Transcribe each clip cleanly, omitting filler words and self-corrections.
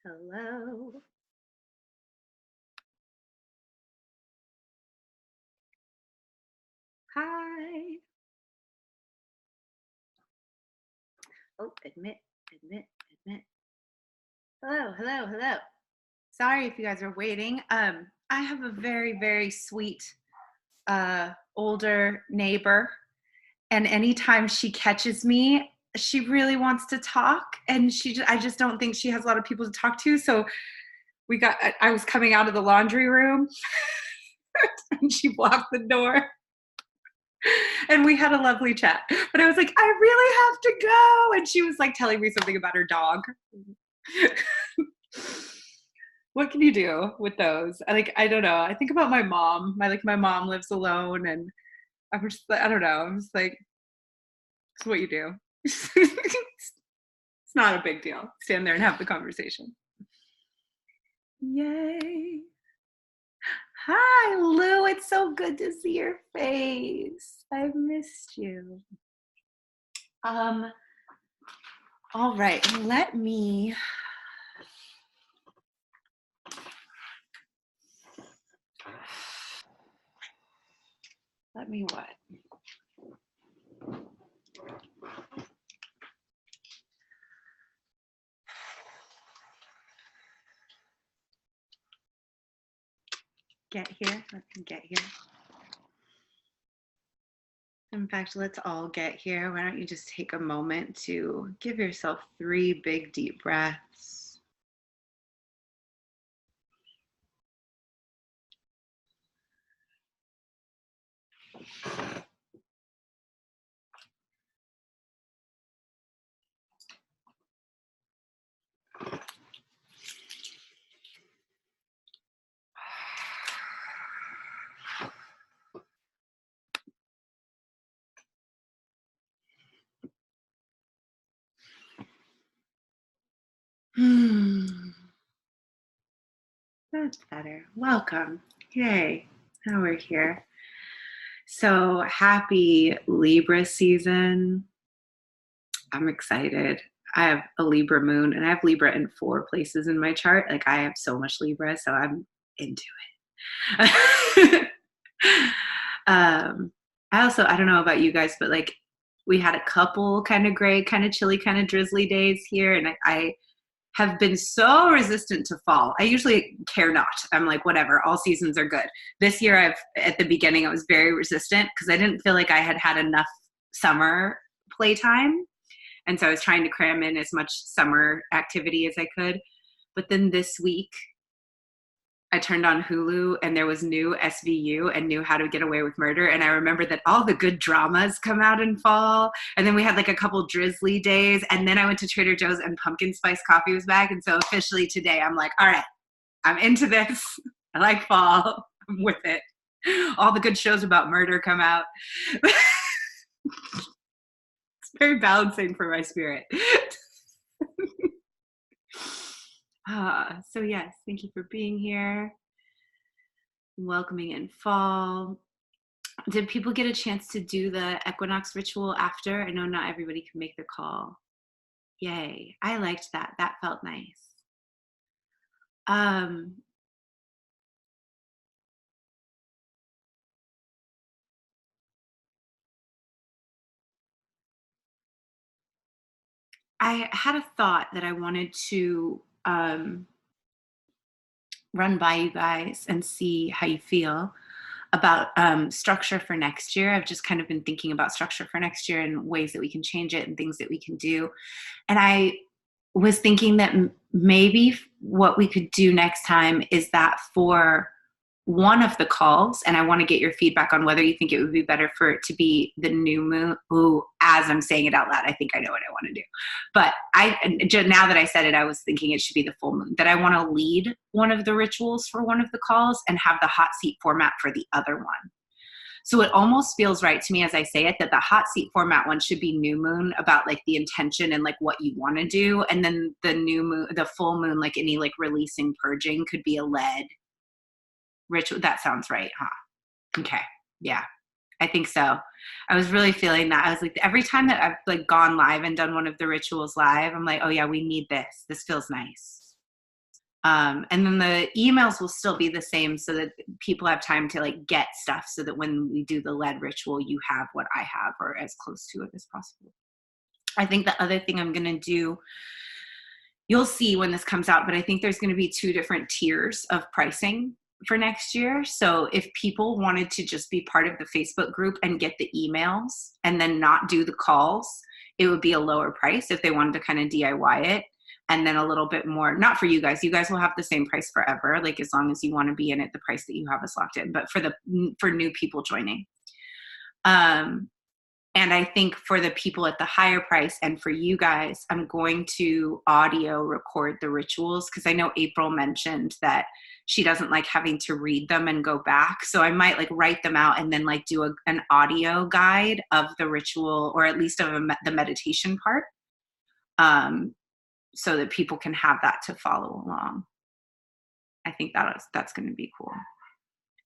Hello. Hi. Oh, admit. Hello. Sorry if you guys are waiting. I have a very sweet older neighbor, and anytime she catches me, she really wants to talk, and I just don't think she has a lot of people to talk to. So I was coming out of the laundry room and she blocked the door and we had a lovely chat. But I was like, I really have to go. And she was like telling me something about her dog. What can you do with those? I don't know. I think about my mom. My mom lives alone, and I'm just I don't know. I'm just like, it's what you do. It's not a big deal. Stand there and have the conversation. Yay. Hi, Lou. It's so good to see your face. I've missed you. Um, all right, let me what? Get here. Let me get here. In fact, let's all get here. Why don't you just take a moment to give yourself 3 big deep breaths. That's better. Welcome. Yay. Now we're here. So happy Libra season. I'm excited. I have a Libra moon and I have Libra in 4 places in my chart. Like I have so much Libra, so I'm into it. I don't know about you guys, but like we had a couple kind of gray, kind of chilly, kind of drizzly days here, and I have been so resistant to fall. I usually care not. I'm like, whatever, all seasons are good. This year, at the beginning, I was very resistant because I didn't feel like I had had enough summer playtime. And so I was trying to cram in as much summer activity as I could. But then this week, I turned on Hulu and there was new SVU and Knew How to Get Away with Murder. And I remember that all the good dramas come out in fall. And then we had like a couple drizzly days. And then I went to Trader Joe's and pumpkin spice coffee was back. And so officially today, I'm like, all right, I'm into this. I like fall. I'm with it. All the good shows about murder come out. It's very balancing for my spirit. So yes, thank you for being here. Welcoming in fall. Did people get a chance to do the equinox ritual after? I know not everybody can make the call. Yay. I liked that. That felt nice. I had a thought that I wanted to run by you guys and see how you feel about structure for next year. I've just kind of been thinking about structure for next year and ways that we can change it and things that we can do. And I was thinking that maybe what we could do next time is that for one of the calls, and I want to get your feedback on whether you think it would be better for it to be the new moon. Ooh, as I'm saying it out loud, I think I know what I want to do. But now that I said it, I was thinking it should be the full moon, that I want to lead one of the rituals for one of the calls and have the hot seat format for the other one. So it almost feels right to me as I say it that the hot seat format one should be new moon, about like the intention and like what you want to do. And then the new moon, the full moon, like any like releasing, purging could be a lead ritual. That sounds right, huh? Okay. Yeah, I think so. I was really feeling that. I was like, every time that I've like gone live and done one of the rituals live, I'm like, oh yeah, we need this. This feels nice. And then the emails will still be the same so that people have time to like get stuff so that when we do the lead ritual, you have what I have or as close to it as possible. I think the other thing I'm going to do, you'll see when this comes out, but I think there's going to be 2 different tiers of pricing for next year. So if people wanted to just be part of the Facebook group and get the emails and then not do the calls, it would be a lower price if they wanted to kind of DIY it. And then a little bit more, not for you guys. You guys will have the same price forever. Like as long as you want to be in it, the price that you have is locked in. But for new people joining, and I think for the people at the higher price and for you guys, I'm going to audio record the rituals because I know April mentioned that she doesn't like having to read them and go back. So I might like write them out and then like do an audio guide of the ritual, or at least of the meditation part. So that people can have that to follow along. I think that's going to be cool.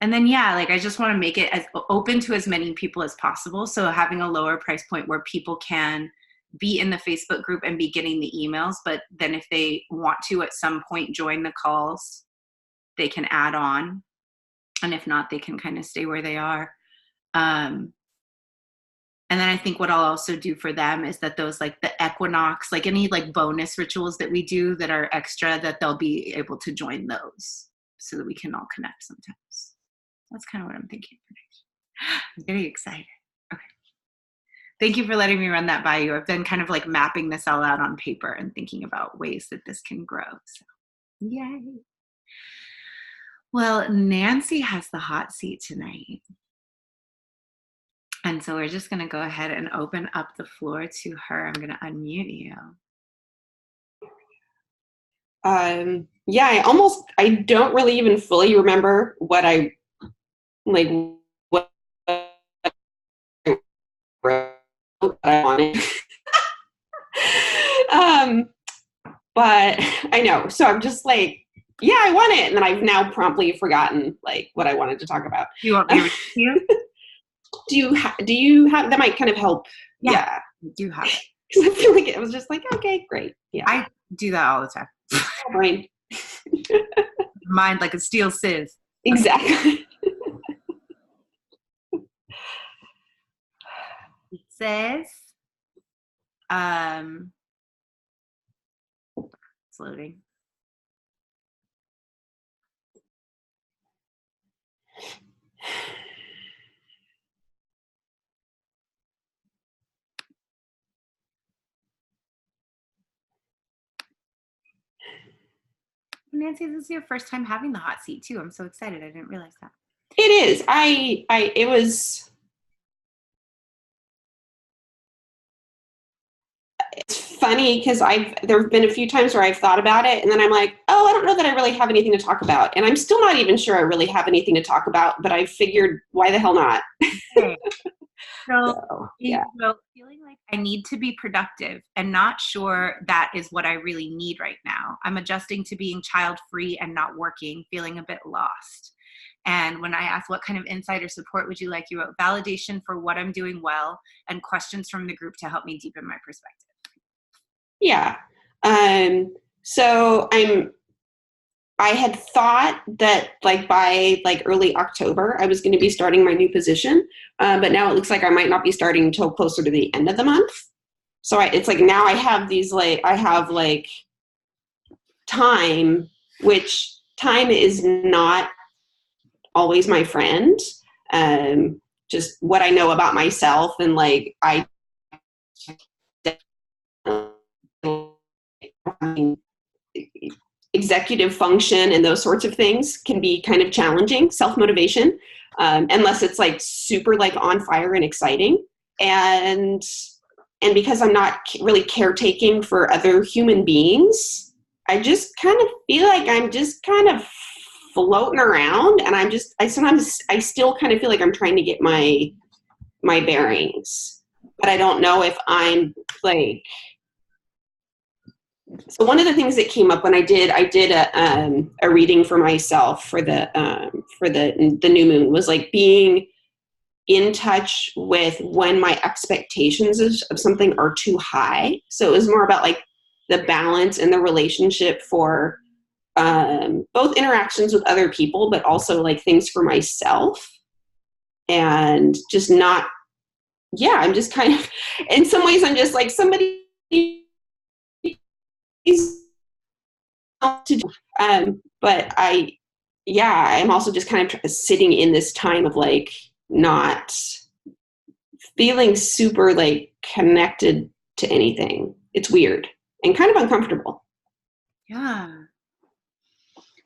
And then, yeah, like I just want to make it as open to as many people as possible. So having a lower price point where people can be in the Facebook group and be getting the emails, but then if they want to at some point join the calls, they can add on. And if not, they can kind of stay where they are. And then I think what I'll also do for them is that those like the equinox, like any like bonus rituals that we do that are extra, that they'll be able to join those so that we can all connect sometimes. That's kind of what I'm thinking. I'm very excited. Okay. Thank you for letting me run that by you. I've been kind of like mapping this all out on paper and thinking about ways that this can grow. So yay. Well, Nancy has the hot seat tonight. And so we're just going to go ahead and open up the floor to her. I'm going to unmute you. Yeah, I don't really even fully remember what I wanted. But I know, so I'm just like, yeah, I want it. And then I've now promptly forgotten like what I wanted to talk about. Do you want me to read you? Do you have, that might kind of help. Yeah. I do have it. Because I feel like it was just like, okay, great. Yeah. I do that all the time. Brain. Mind like a steel sieve. Exactly. It says, it's loading. Nancy, this is your first time having the hot seat too. I'm so excited. I didn't realize that. It is. It was, it's funny because there have been a few times where I've thought about it and then I'm like, oh, I don't know that I really have anything to talk about. And I'm still not even sure I really have anything to talk about, but I figured, why the hell not? Okay. So, yeah. So feeling like I need to be productive and not sure that is what I really need right now. I'm adjusting to being child-free and not working, feeling a bit lost. And when I asked what kind of insight or support would you like, you wrote validation for what I'm doing well and questions from the group to help me deepen my perspective. Yeah. So I had thought that like by like early October, I was going to be starting my new position. But now it looks like I might not be starting until closer to the end of the month. So it's like now I have time, which time is not always my friend. Just what I know about myself and like executive function and those sorts of things can be kind of challenging, self-motivation, unless it's like super like on fire and exciting. And because I'm not really caretaking for other human beings, I just kind of feel like I'm just kind of floating around and I still kind of feel like I'm trying to get my bearings, but I don't know if I'm like. So one of the things that came up when I did a reading for myself for the new moon was like being in touch with when my expectations of something are too high. So it was more about like the balance in the relationship for both interactions with other people, but also like things for myself, and just not, yeah, I'm just kind of, in some ways, I'm just like somebody is to do. But I'm also just kind of sitting in this time of like not feeling super like connected to anything. It's weird and kind of uncomfortable. Yeah.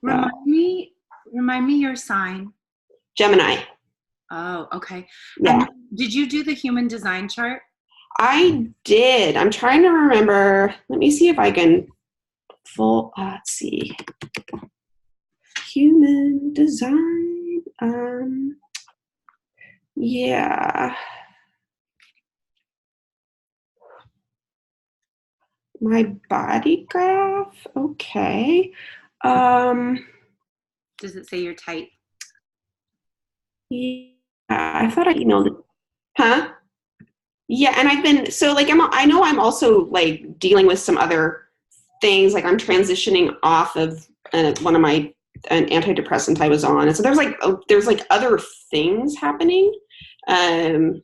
Uh, Remind me your sign. Gemini. Oh, okay. And Yeah, did you do the human design chart? I did. I'm trying to remember. Let me see if I can let's see. Human design. Yeah. My body graph. Okay. Um, Does it say your type? yeah, I thought I emailed it. Huh? Yeah, and I've been so like I know I'm also like dealing with some other things. Like I'm transitioning off of one of my an antidepressant I was on, and so there's like other things happening. Um,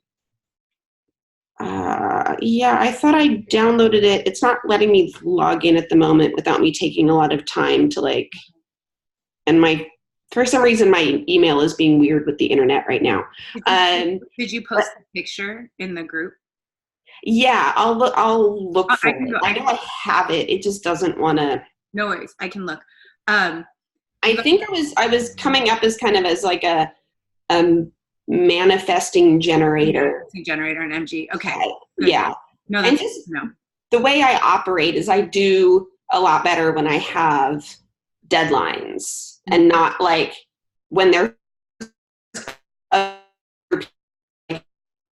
yeah, I thought I downloaded it. It's not letting me log in at the moment without me taking a lot of time to like, and for some reason my email is being weird with the internet right now. Did you But post a picture in the group? yeah, I'll look I for can it. go. I know I have it. It just doesn't want to. No worries. I can look. Um, I you got think I was coming up as kind of as like a manifesting generator. a generator and MG. Okay. Good. Yeah. No, And that's just no. the way I operate is I do a lot better when I have deadlines and not like when they're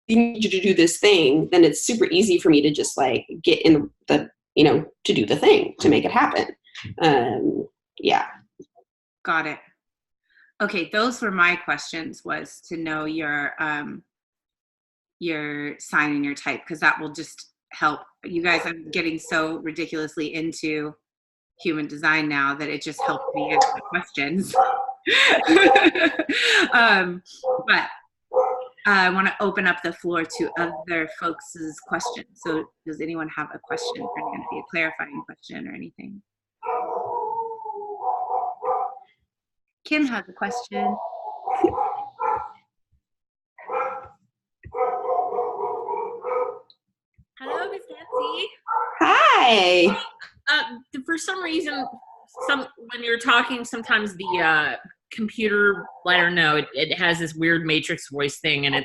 you need you to do this thing, then it's super easy for me to just like get in to do the thing, to make it happen. Yeah. Got it. Okay, those were my questions. Was to know your sign and your type, because that will just help you guys. I'm getting so ridiculously into human design now that it just helps me answer the questions. But I want to open up the floor to other folks' questions. So does anyone have a question for Nancy, a clarifying question or anything? Kim has a question. Hello, Miss Nancy. Hi. For some reason, when you're talking, sometimes the computer, I don't know, it has this weird matrix voice thing, and it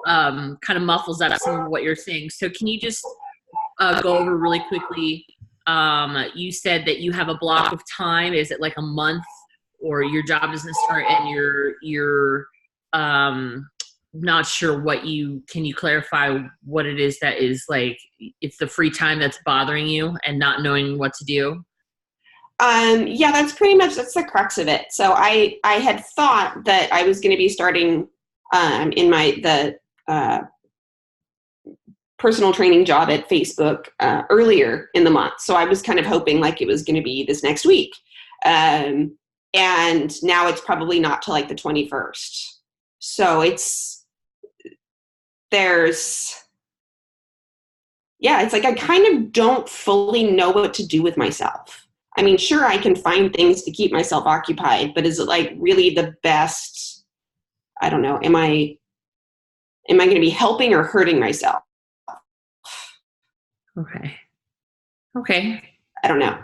kind of muffles up some of what you're saying. So can you just go over really quickly? You said that you have a block of time. Is it like a month, or your job doesn't start and you're not sure can you clarify what it is that is like, it's the free time that's bothering you and not knowing what to do? Yeah, that's the crux of it. So I had thought that I was going to be starting in the personal training job at Facebook earlier in the month. So I was kind of hoping like it was going to be this next week. And now it's probably not till like the 21st. So it's like I kind of don't fully know what to do with myself. I mean, sure, I can find things to keep myself occupied, but is it like really the best? I don't know. Am I going to be helping or hurting myself? Okay. I don't know.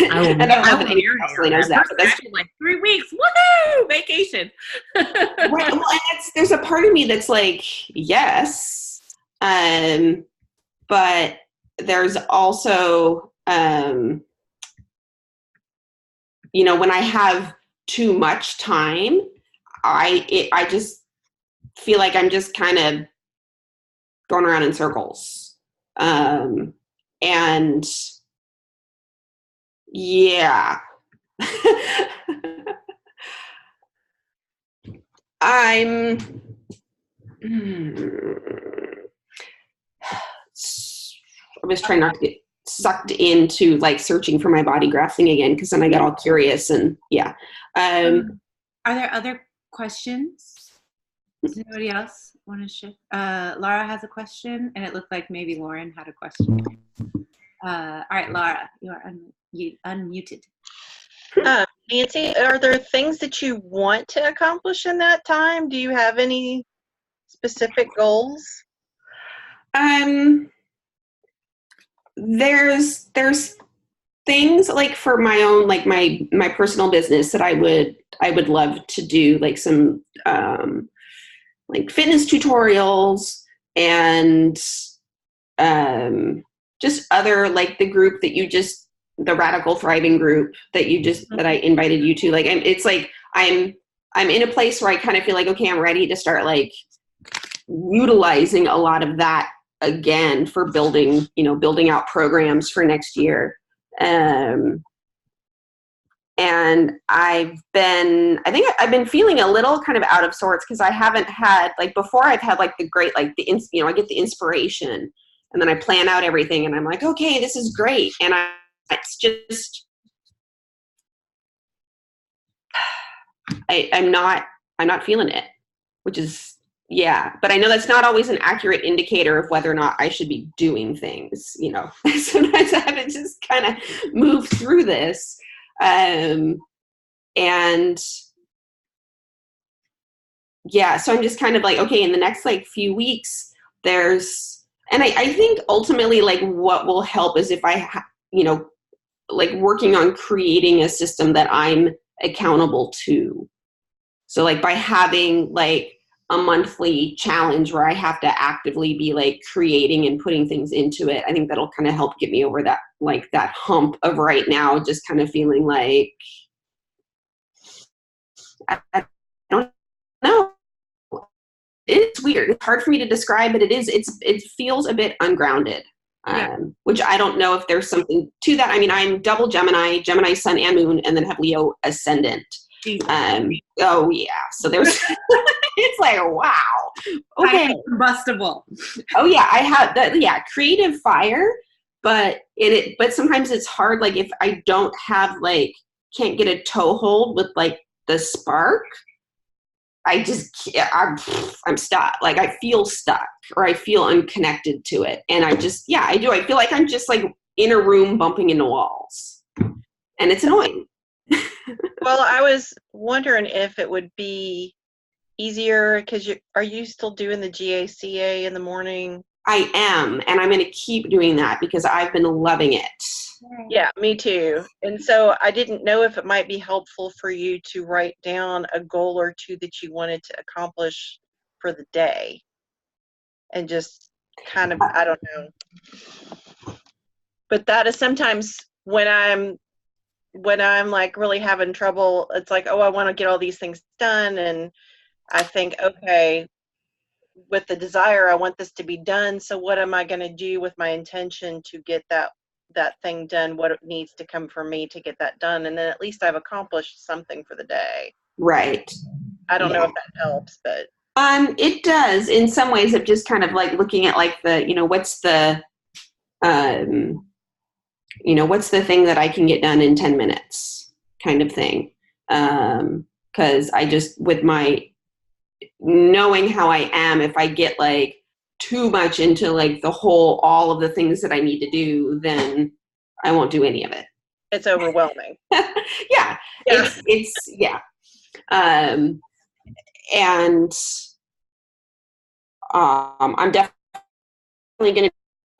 I will and I don't know that anyone marinate else on really knows that. For But that's like 3 weeks. Woohoo! Vacation. right. Well, and there's a part of me that's like, yes. But there's also, when I have too much time, I just feel like I'm just kind of going around in circles. And yeah. I'm I was trying not to get sucked into like searching for my body graph thing again, because then I got all curious and yeah. Are there other questions? Does anybody else want to shift? Laura has a question, and it looked like maybe Lauren had a question. All right, Laura, you are unmuted. Nancy, are there things that you want to accomplish in that time? Do you have any specific goals? There's things like for my own, like my personal business that I would love to do, like some like fitness tutorials and just other, like the group that the Radical Thriving group that I invited you to. Like it's like I'm in a place where I kind of feel like, okay, I'm ready to start like utilizing a lot of that again for building out programs for next year. And I think I've been feeling a little kind of out of sorts, because I haven't had, like before I've had like the great, like I get the inspiration and then I plan out everything and I'm like, okay, this is great. And it's just, I'm not feeling it, which is, yeah. But I know that's not always an accurate indicator of whether or not I should be doing things, Sometimes I have to just kind of move through this. And yeah, so I'm just kind of like, okay, in the next like few weeks, and I think ultimately like what will help is if I, like working on creating a system that I'm accountable to. So like by having like a monthly challenge where I have to actively be like creating and putting things into it, I think that'll kind of help get me over that, like that hump of right now, just kind of feeling like, I don't know. It's weird. It's hard for me to describe, but it feels a bit ungrounded. Which I don't know if there's something to that. I mean, I'm double Gemini sun and moon, and then have Leo ascendant. Oh yeah. So there's, it's like, wow. Okay. Combustible. Oh yeah. I have that. Yeah. Creative fire, but but sometimes it's hard. Like if I don't have can't get a toehold with like the spark, I'm stuck. Like I feel stuck, or I feel unconnected to it. And I do. I feel like I'm just like in a room bumping into walls, and it's annoying. Well, I was wondering if it would be easier, because are you still doing the GACA in the morning? I am, and I'm going to keep doing that because I've been loving it. Yeah, me too. And so I didn't know if it might be helpful for you to write down a goal or two that you wanted to accomplish for the day, and just kind of, I don't know. But that is sometimes when I'm like really having trouble, it's like, oh, I want to get all these things done. And I think, okay, with the desire, I want this to be done. So what am I going to do with my intention to get that thing done? What needs to come from me to get that done? And then at least I've accomplished something for the day. Right. I don't know if that helps, but. It does in some ways of just kind of like looking at like the, what's the, what's the thing that I can get done in 10 minutes kind of thing. 'Cause I just, with my knowing how I am, if I get like too much into like all of the things that I need to do, then I won't do any of it. It's overwhelming. Yeah. It's yeah. And I'm definitely going to be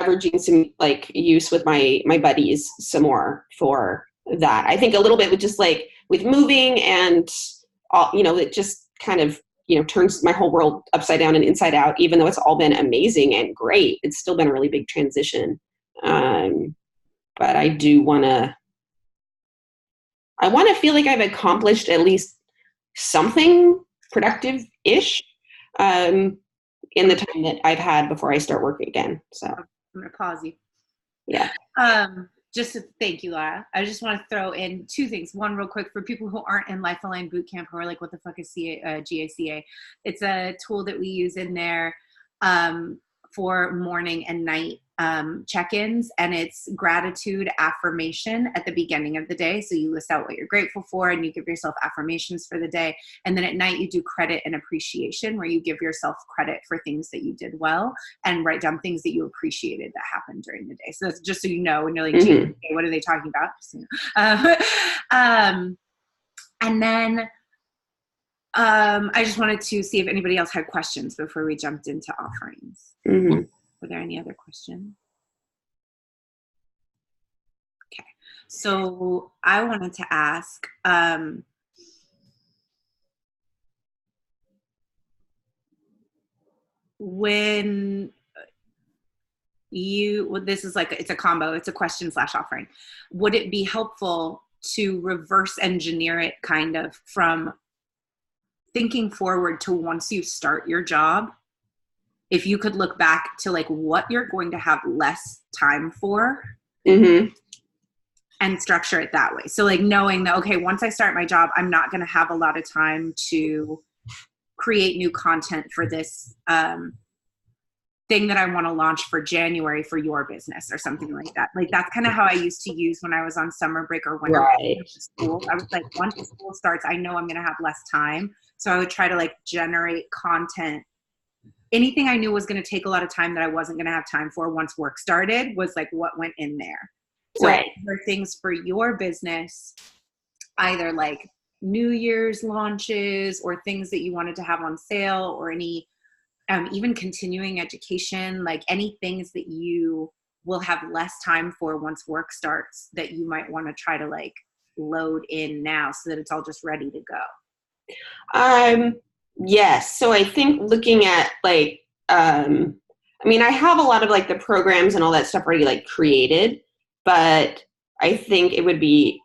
leveraging some like use with my buddies some more for that. I think a little bit with just like with moving and all, it just kind of, turns my whole world upside down and inside out, even though it's all been amazing and great. It's still been a really big transition. But I do I want to feel like I've accomplished at least something productive-ish in the time that I've had before I start working again. So I'm going to pause you. Yeah. Just to thank you, Laura. I just want to throw in two things. One, real quick, for people who aren't in Life Aligned Bootcamp who are like, what the fuck is GACA? It's a tool that we use in there for morning and night check-ins, and it's gratitude affirmation at the beginning of the day. So you list out what you're grateful for and you give yourself affirmations for the day. And then at night you do credit and appreciation, where you give yourself credit for things that you did well and write down things that you appreciated that happened during the day. So that's just so you know when you're like, Mm-hmm. okay, what are they talking about? Just, you know. And then I just wanted to see if anybody else had questions before we jumped into offerings. Mm-hmm. Were there any other questions? Okay, so I wanted to ask, when this is like, it's a combo, it's a question / offering. Would it be helpful to reverse engineer it kind of from thinking forward to once you start your job? If you could look back to like what you're going to have less time for, Mm-hmm. and structure it that way. So like knowing that, okay, once I start my job, I'm not going to have a lot of time to create new content for this thing that I want to launch for January for your business or something like that. Like that's kind of how I used to use when I was on summer break or when I Right. was in school. I was like, once school starts, I know I'm going to have less time. So I would try to like generate content. Anything I knew was going to take a lot of time that I wasn't going to have time for once work started was like what went in there. So Right. for things for your business, either like New Year's launches or things that you wanted to have on sale, or any even continuing education, like any things that you will have less time for once work starts that you might want to try to like load in now so that it's all just ready to go. Yes. So I think looking at like, I mean, I have a lot of like the programs and all that stuff already like created, but I think it would be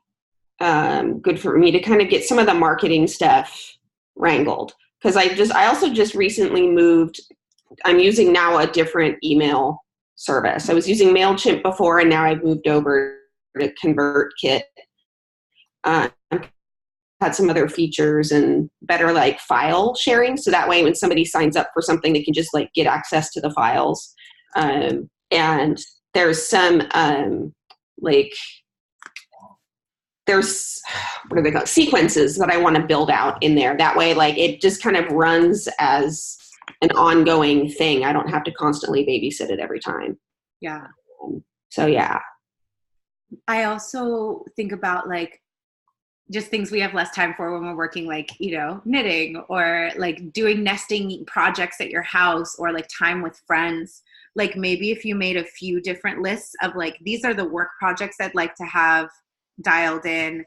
good for me to kind of get some of the marketing stuff wrangled. Because I also just recently moved. I'm using now a different email service. I was using MailChimp before, and now I've moved over to ConvertKit. Had some other features and better like file sharing. So that way when somebody signs up for something, they can just like get access to the files. And there's some there's, what are they called? Sequences that I want to build out in there. That way, like it just kind of runs as an ongoing thing. I don't have to constantly babysit it every time. Yeah. So yeah. I also think about like just things we have less time for when we're working, like, you know, knitting or like doing nesting projects at your house or like time with friends. Like maybe if you made a few different lists of like, these are the work projects I'd like to have dialed in.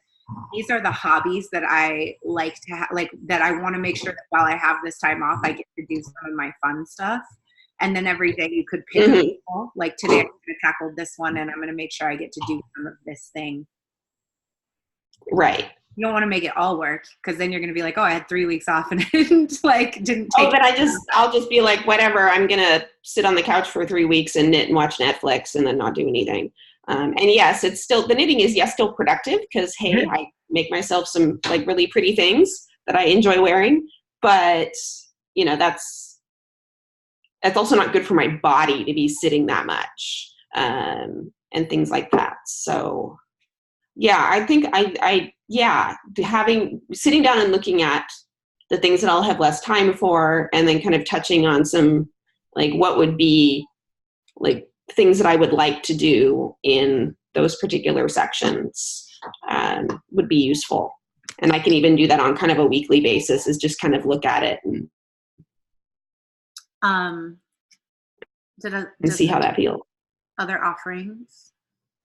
These are the hobbies that I like to have, like that I want to make sure that while I have this time off, I get to do some of my fun stuff. And then every day you could pick like today I'm going to tackle this one and I'm going to make sure I get to do some of this thing. Right. You don't want to make it all work because then you're going to be like, oh, I had 3 weeks off and it like didn't take. Oh, but I'll just be like, whatever. I'm going to sit on the couch for 3 weeks and knit and watch Netflix and then not do anything. And yes, it's still, the knitting is still productive because, hey, I make myself some like really pretty things that I enjoy wearing, but you know, that's also not good for my body to be sitting that much, and things like that. So yeah, I think sitting down and looking at the things that I'll have less time for and then kind of touching on some, like what would be like things that I would like to do in those particular sections would be useful. And I can even do that on kind of a weekly basis, is just kind of look at it and see how that feels. Other offerings?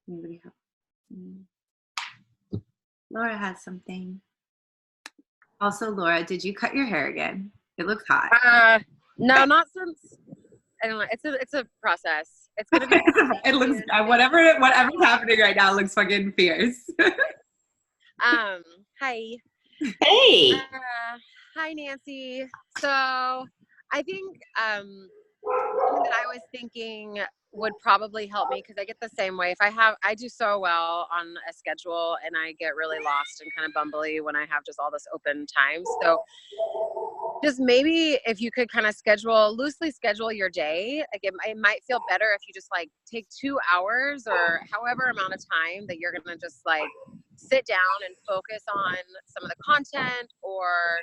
Anybody have? Laura has something. Also, Laura, did you cut your hair again? It looks hot. No, not since. I don't know. It's a process. It's gonna be. It looks whatever's happening right now looks fucking fierce. Hi. Hey. Hi, Nancy. So I think something that I was thinking would probably help me, because I get the same way. I do so well on a schedule, and I get really lost and kind of bumbly when I have just all this open time. So just maybe if you could kind of loosely schedule your day, like it might feel better if you just like take 2 hours or however amount of time that you're going to just like sit down and focus on some of the content or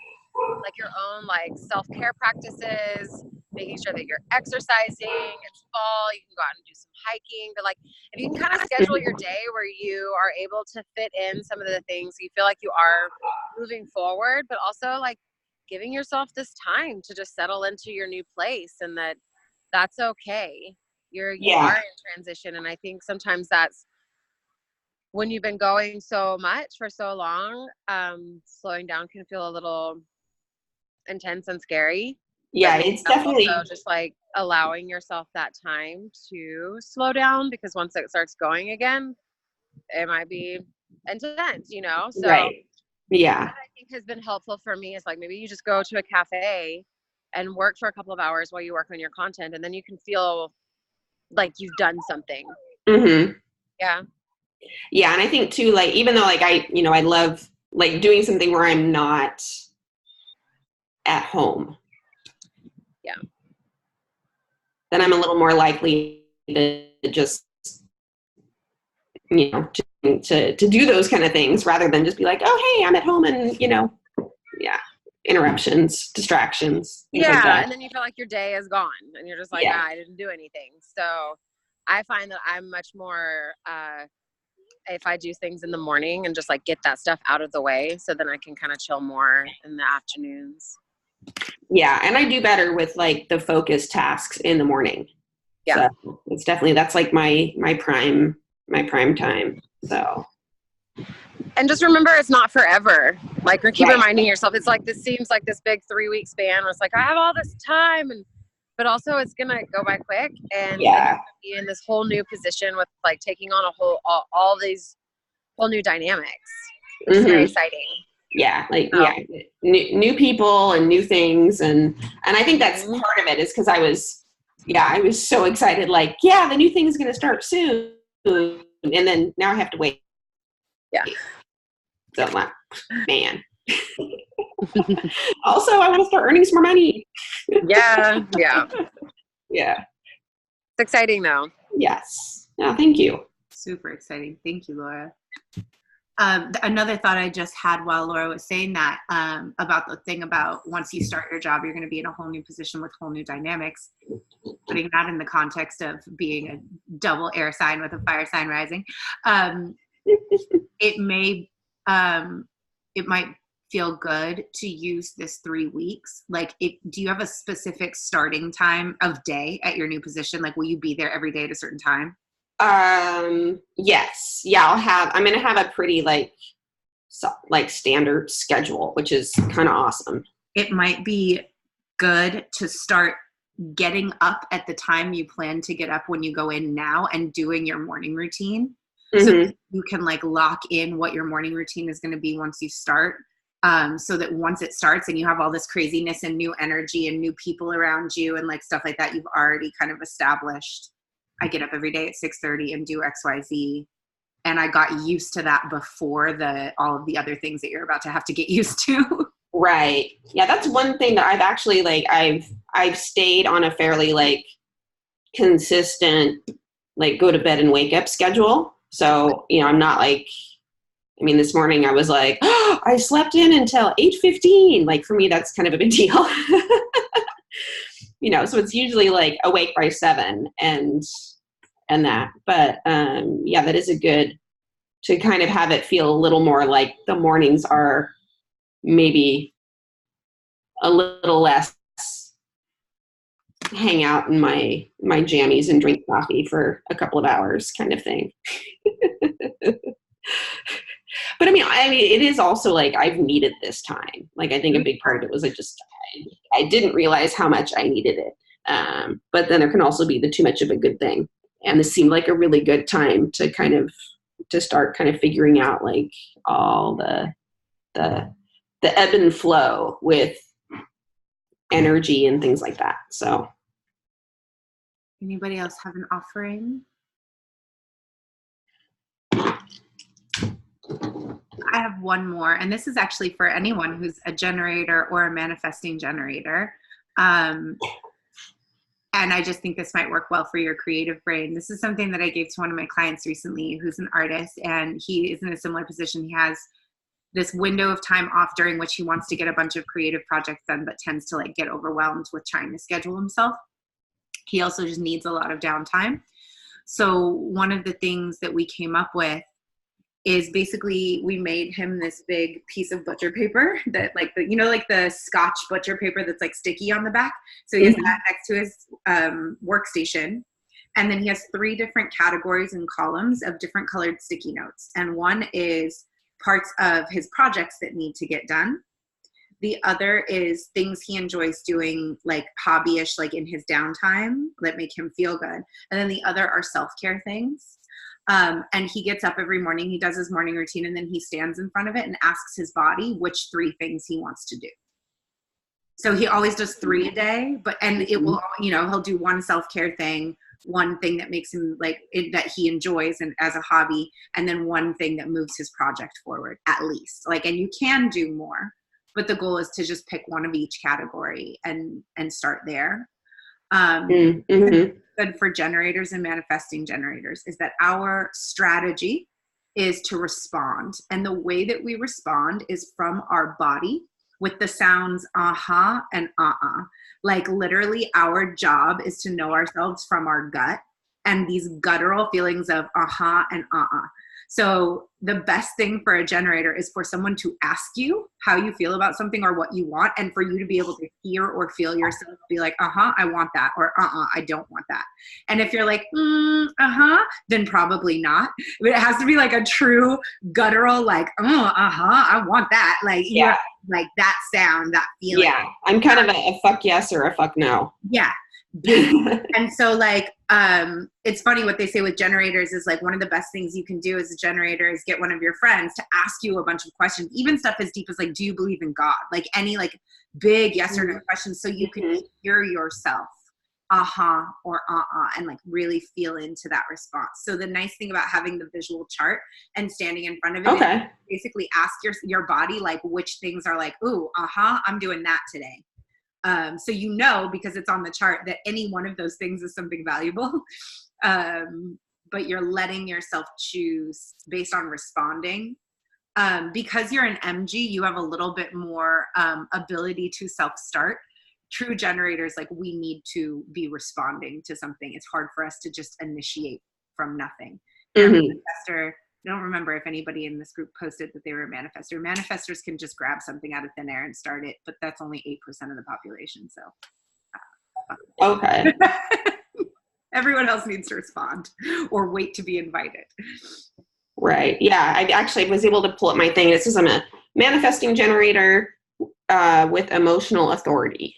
like your own like self-care practices, making sure that you're exercising. It's fall, you can go out and do some hiking, but like if you can kind of schedule your day where you are able to fit in some of the things you feel like you are moving forward, but also like giving yourself this time to just settle into your new place, and that's okay. You are in transition, and I think sometimes that's when you've been going so much for so long, slowing down can feel a little intense and scary. Yeah, But it's that's definitely, also just like allowing yourself that time to slow down, because once it starts going again, it might be intense, So right. Yeah. what I think has been helpful for me is like maybe you just go to a cafe and work for a couple of hours while you work on your content, and then you can feel like you've done something. Mm-hmm. Yeah. Yeah. And I think too, like, even though like I love like doing something where I'm not at home. Yeah. Then I'm a little more likely to just, to do those kind of things rather than just be like, oh, hey, I'm at home and, interruptions, distractions, things like that. And then you feel like your day is gone and you're just like, Yeah. I didn't do anything. So I find that I'm much more, if I do things in the morning and just like get that stuff out of the way, so then I can kind of chill more in the afternoons. Yeah. And I do better with like the focused tasks in the morning. Yeah. So it's definitely, that's like my prime time. So. And just remember, it's not forever. Like, keep Right. reminding yourself, it's like, this seems like this big 3-week span where it's like, I have all this time, but also it's going to go by quick. And then you're going to be in this whole new position with like taking on all these whole new dynamics, which is very exciting. Yeah. Like, new people and new things. And I think that's part of it is because I was so excited. Like, the new thing is going to start soon. And then now I have to wait. Yeah. So, man. Also, I want to start earning some more money. Yeah. Yeah. It's exciting though. Yes. No, thank you. Super exciting. Thank you, Laura. Another thought I just had while Laura was saying that, about the thing about once you start your job, you're going to be in a whole new position with whole new dynamics. Putting that in the context of being a double air sign with a fire sign rising, it might feel good to use this 3 weeks. Like, do you have a specific starting time of day at your new position? Like, will you be there every day at a certain time? Yes. Yeah, I'm going to have a pretty like standard schedule, which is kind of awesome. It might be good to start getting up at the time you plan to get up when you go in now and doing your morning routine. So that you can like lock in what your morning routine is going to be once you start. So that once it starts and you have all this craziness and new energy and new people around you and like stuff like that, you've already kind of established, I get up every day at 6:30 and do XYZ. And I got used to that before all of the other things that you're about to have to get used to. Right. Yeah. That's one thing that I've actually like, I've stayed on a fairly like consistent, like go to bed and wake up schedule. So, I'm not like, this morning I was like, oh, I slept in until 8:15. Like for me, that's kind of a big deal. So it's usually like awake by 7 and that, but that is a good to kind of have it feel a little more like the mornings are maybe a little less hang out in my jammies and drink coffee for a couple of hours kind of thing. But it is also like I've needed this time. Like I think a big part of it was I didn't realize how much I needed it. But then there can also be the too much of a good thing. And this seemed like a really good time to start kind of figuring out like all the ebb and flow with energy and things like that. So anybody else have an offering? I have one more, and this is actually for anyone who's a generator or a manifesting generator. And I just think this might work well for your creative brain. This is something that I gave to one of my clients recently who's an artist, and he is in a similar position. He has this window of time off during which he wants to get a bunch of creative projects done, but tends to like get overwhelmed with trying to schedule himself. He also just needs a lot of downtime. So one of the things that we came up with is basically we made him this big piece of butcher paper that like the, you know, like the Scotch butcher paper that's like sticky on the back. So he has that next to his workstation. And then he has 3 different categories and columns of different colored sticky notes. And one is parts of his projects that need to get done. The other is things he enjoys doing, like hobbyish, like in his downtime that make him feel good. And then the other are self-care things. And he gets up every morning, he does his morning routine, and then he stands in front of it and asks his body which 3 things he wants to do. So he always does 3 a day, and it will, you know, he'll do one self-care thing, one thing that makes him like that he enjoys and as a hobby, and then one thing that moves his project forward at least. Like, and you can do more, but the goal is to just pick one of each category and start there. Good for generators and manifesting generators is that our strategy is to respond. And the way that we respond is from our body with the sounds and Like literally our job is to know ourselves from our gut and these guttural feelings of and So the best thing for a generator is for someone to ask you how you feel about something or what you want, and for you to be able to hear or feel yourself be like, I want that, or I don't want that. And if you're like, then probably not. But it has to be like a true guttural, like, I want that. Like, yeah, like that sound, that feeling. Yeah, I'm kind of a fuck yes or a fuck no. Yeah. And so like it's funny what they say with generators is like one of the best things you can do as a generator is get one of your friends to ask you a bunch of questions, even stuff as deep as like, do you believe in God? Like any like big yes or no questions, so you can hear yourself or and like really feel into that response. So the nice thing about having the visual chart and standing in front of it is basically ask your body like which things are like, ooh, I'm doing that today. So you know, because it's on the chart, that any one of those things is something valuable. But you're letting yourself choose based on responding. Because you're an MG, you have a little bit more ability to self-start. True generators, like we need to be responding to something. It's hard for us to just initiate from nothing. Manifestor, I don't remember if anybody in this group posted that they were a manifestor. Manifestors can just grab something out of thin air and start it, but that's only 8% of the population. So, okay. Everyone else needs to respond or wait to be invited. Right. Yeah. I actually was able to pull up my thing. It says I'm a manifesting generator with emotional authority.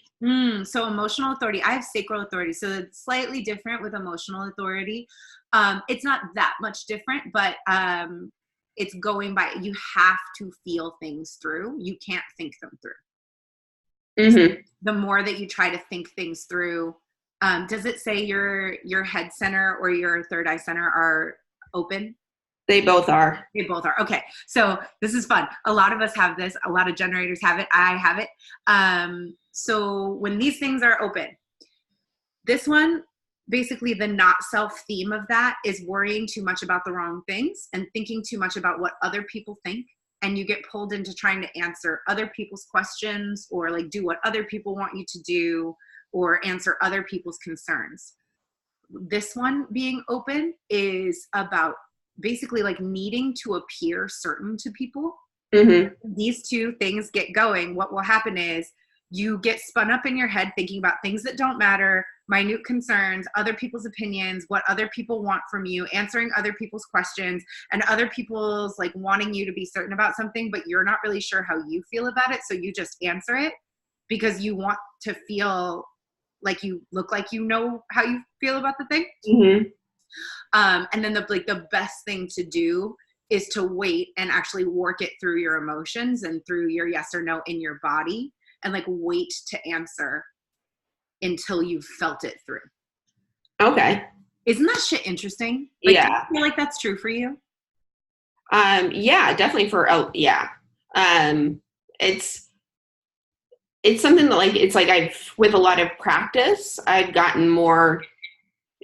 So emotional authority. I have sacral authority. So it's slightly different with emotional authority. It's not that much different, but it's going by, you have to feel things through. You can't think them through. So the more that you try to think things through, does it say your head center or your third eye center are open? They both are. They both are. Okay. So this is fun. A lot of us have this. A lot of generators have it. I have it. So when these things are open, this one, basically the not self theme of that is worrying too much about the wrong things and thinking too much about what other people think. And you get pulled into trying to answer other people's questions or like do what other people want you to do or answer other people's concerns. This one being open is about basically like needing to appear certain to people. These two things get going. What will happen is you get spun up in your head thinking about things that don't matter, minute concerns, other people's opinions, what other people want from you, answering other people's questions, and other people's like wanting you to be certain about something, but you're not really sure how you feel about it. So you just answer it because you want to feel like you look like you know how you feel about the thing. And then the best thing to do is to wait and actually work it through your emotions and through your yes or no in your body, and like wait to answer until you've felt it through. Okay. Isn't that shit interesting? Like, yeah. do you feel like that's true for you? Yeah, definitely yeah. It's something that like, it's like with a lot of practice, I've gotten more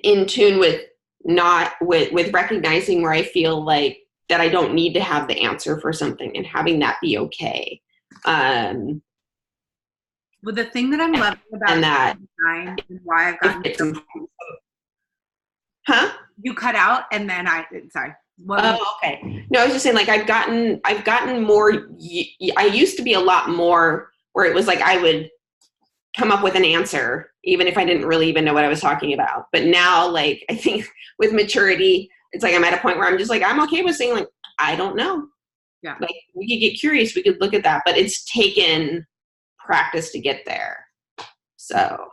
in tune with not with recognizing where I feel like that I don't need to have the answer for something and having that be okay. Well, the thing that I'm loving about And that design and why I've gotten it's, so, huh? you cut out and then sorry. What Oh, okay. No, I was just saying, like, I've gotten more. I used to be a lot more where it was like I would come up with an answer even if I didn't really even know what I was talking about. But now, like, I think with maturity, it's like I'm at a point where I'm just like, I'm okay with saying, like, I don't know. Yeah. Like, we could get curious, we could look at that, but it's taken practice to get there. So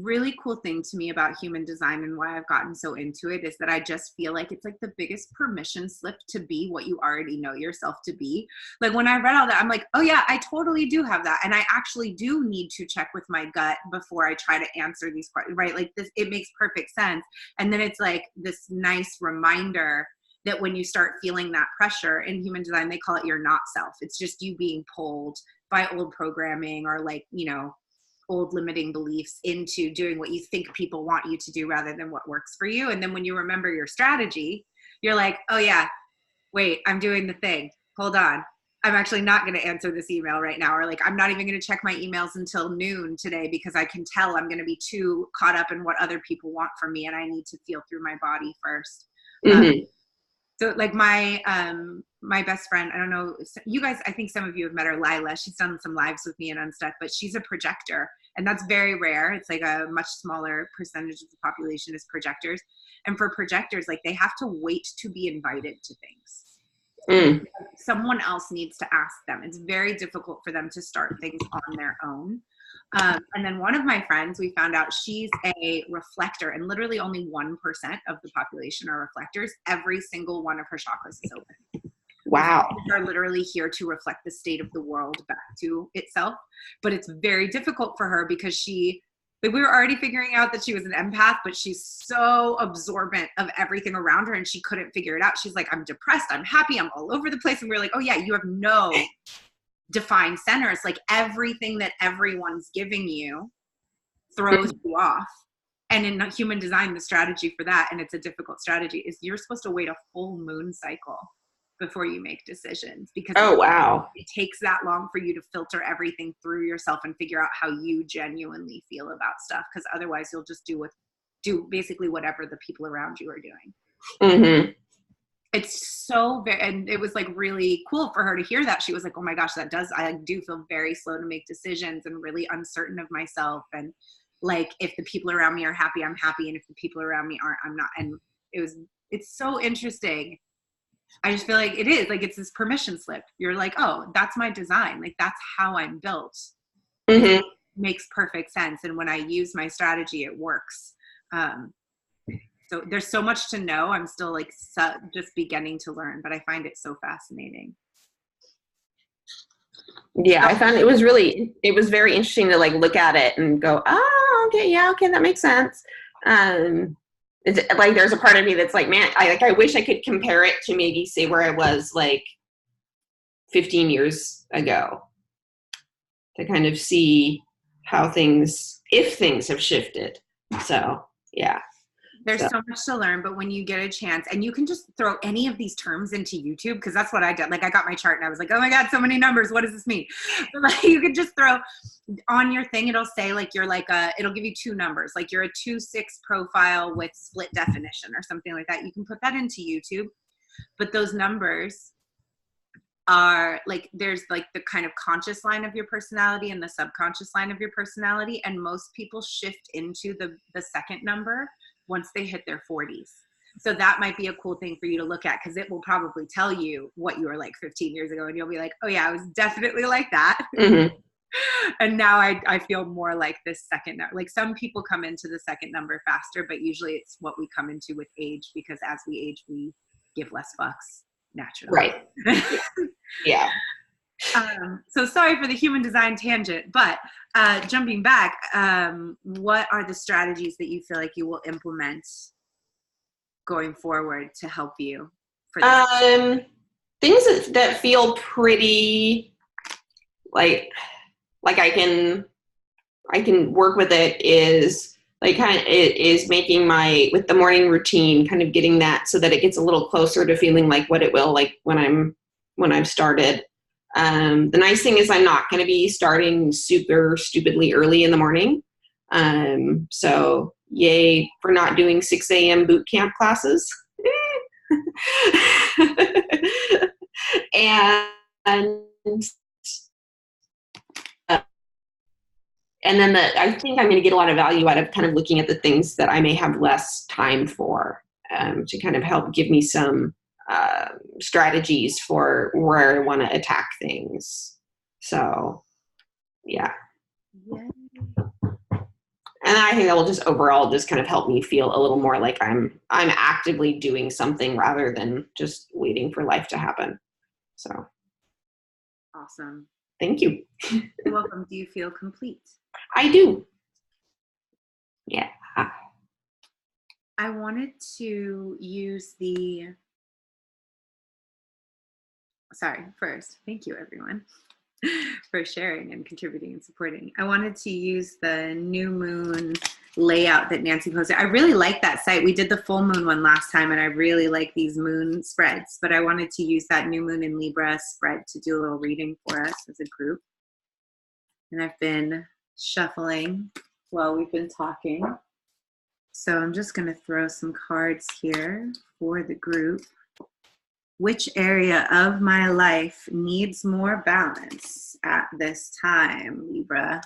really cool thing to me about human design and why I've gotten so into it is that I just feel like it's like the biggest permission slip to be what you already know yourself to be. Like when I read all that, I'm like, oh yeah, I totally do have that. And I actually do need to check with my gut before I try to answer these questions, right? Like this, it makes perfect sense. And then it's like this nice reminder that when you start feeling that pressure in human design, they call it your not self. It's just you being pulled by old programming or like, you know, old limiting beliefs into doing what you think people want you to do rather than what works for you. And then when you remember your strategy, you're like, oh yeah, wait, I'm doing the thing. Hold on. I'm actually not going to answer this email right now. Or like, I'm not even going to check my emails until noon today because I can tell I'm going to be too caught up in what other people want from me. And I need to feel through my body first. So like my best friend, I don't know, you guys, I think some of you have met her, Lila. She's done some lives with me and unstuck, but she's a projector. And that's very rare. It's like a much smaller percentage of the population is projectors. And for projectors, like they have to wait to be invited to things. Someone else needs to ask them. It's very difficult for them to start things on their own. And then one of my friends, we found out she's a reflector, and literally only 1% of the population are reflectors. Every single one of her chakras is open. wow. They are literally here to reflect the state of the world back to itself. But it's very difficult for her because we were already figuring out that she was an empath, but she's so absorbent of everything around her and she couldn't figure it out. She's like, I'm depressed, I'm happy, I'm all over the place. And we're like, oh yeah, you have no defined centers. Like everything that everyone's giving you throws you off. And in human design, the strategy for that, and it's a difficult strategy, is you're supposed to wait a full moon cycle before you make decisions because it takes that long for you to filter everything through yourself and figure out how you genuinely feel about stuff, because otherwise you'll just do basically whatever the people around you are doing. It's so very, and it was like really cool for her to hear that. She was like, oh my gosh, I do feel very slow to make decisions and really uncertain of myself. And like, if the people around me are happy, I'm happy. And if the people around me aren't, I'm not. And it's so interesting. I just feel like it is like, it's this permission slip. You're like, oh, that's my design. Like that's how I'm built. It makes perfect sense. And when I use my strategy, it works. So there's so much to know. I'm still like just beginning to learn, but I find it so fascinating. Yeah, I found it was very interesting to like look at it and go, oh, okay, yeah, okay, that makes sense. It's like there's a part of me that's like, man, I wish I could compare it to maybe say where I was like 15 years ago to kind of see how if things have shifted. So yeah. There's so much to learn, but when you get a chance, and you can just throw any of these terms into YouTube, because that's what I did. Like I got my chart and I was like, oh my God, so many numbers. What does this mean? But like, you could just throw on your thing. It'll say like, you're like it'll give you 2 numbers. Like you're a 2-6 profile with split definition or something like that. You can put that into YouTube, but those numbers are like, there's like the kind of conscious line of your personality and the subconscious line of your personality. And most people shift into the second number once they hit their 40s. So that might be a cool thing for you to look at, because it will probably tell you what you were like 15 years ago. And you'll be like, oh yeah, I was definitely like that. And now I feel more like this second number. Like some people come into the second number faster, but usually it's what we come into with age, because as we age, we give less fucks naturally. Right. Yeah. So sorry for the human design tangent, but jumping back, what are the strategies that you feel like you will implement going forward to help you for this? things that feel pretty like I can work with it is like it is making with the morning routine, kind of getting that so that it gets a little closer to feeling like what it will like when I've started. The nice thing is I'm not going to be starting super stupidly early in the morning. So yay for not doing 6 a.m. boot camp classes. and And then I think I'm going to get a lot of value out of kind of looking at the things that I may have less time for, to kind of help give me some strategies for where I want to attack things. So, yeah. Yay. And I think that will just overall just kind of help me feel a little more like I'm actively doing something rather than just waiting for life to happen. So, Awesome. thank you. You're welcome. Do you feel complete? I do. Yeah. I wanted to use first, thank you everyone for sharing and contributing and supporting. I wanted to use the new moon layout that Nancy posted. I really like that site. We did the full moon one last time and I really like these moon spreads, but I wanted to use that new moon in Libra spread to do a little reading for us as a group. And I've been shuffling while we've been talking. So I'm just going to throw some cards here for the group. Which area of my life needs more balance at this time, Libra?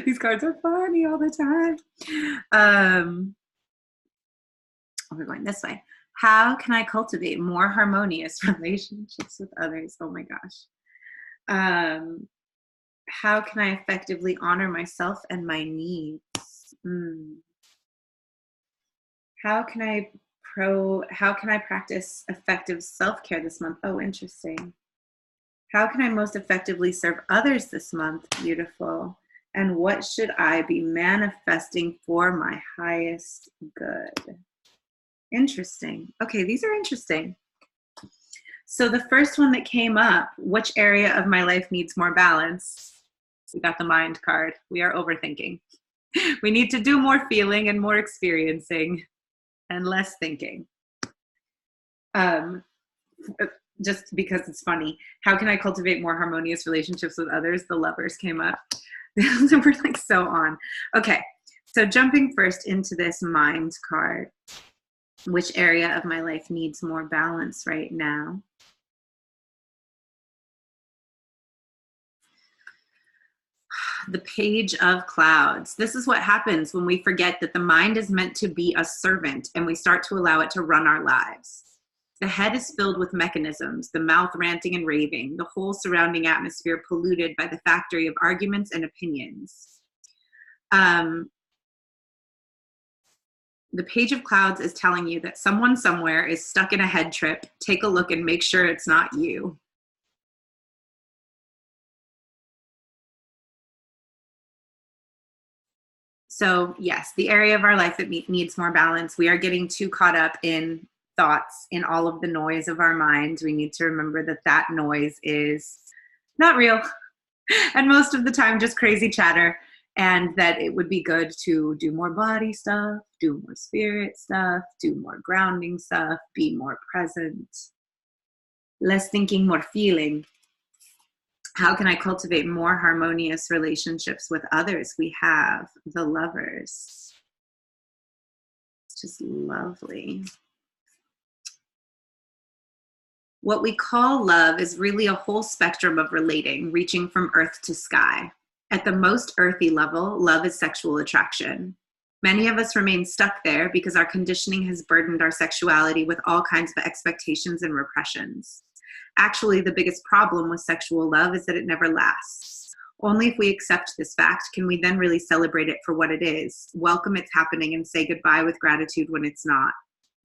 These cards are funny all the time. We're going this way. How can I cultivate more harmonious relationships with others? Oh my gosh. How can I effectively honor myself and my needs? How can I practice effective self-care this month? Oh, interesting. How can I most effectively serve others this month? Beautiful. And what should I be manifesting for my highest good? Interesting. Okay, these are interesting. So the first one that came up, which area of my life needs more balance? We got the mind card. We are overthinking. We need to do more feeling and more experiencing and less thinking. Just because it's funny. How can I cultivate more harmonious relationships with others? The lovers came up. We're like so on. Okay, so jumping first into this mind card. Which area of my life needs more balance right now? The Page of Clouds. This is what happens when we forget that the mind is meant to be a servant and we start to allow it to run our lives. The head is filled with mechanisms, the mouth ranting and raving, the whole surrounding atmosphere polluted by the factory of arguments and opinions. The Page of Clouds is telling you that someone somewhere is stuck in a head trip. Take a look and make sure it's not you. So yes, the area of our life that needs more balance. We are getting too caught up in thoughts, in all of the noise of our minds. We need to remember that that noise is not real. And most of the time just crazy chatter. And that it would be good to do more body stuff, do more spirit stuff, do more grounding stuff, be more present. Less thinking, more feeling. How can I cultivate more harmonious relationships with others? We have the lovers. It's just lovely. What we call love is really a whole spectrum of relating, reaching from earth to sky. At the most earthy level, love is sexual attraction. Many of us remain stuck there because our conditioning has burdened our sexuality with all kinds of expectations and repressions. Actually, the biggest problem with sexual love is that it never lasts. Only if we accept this fact can we then really celebrate it for what it is, welcome its happening, and say goodbye with gratitude when it's not.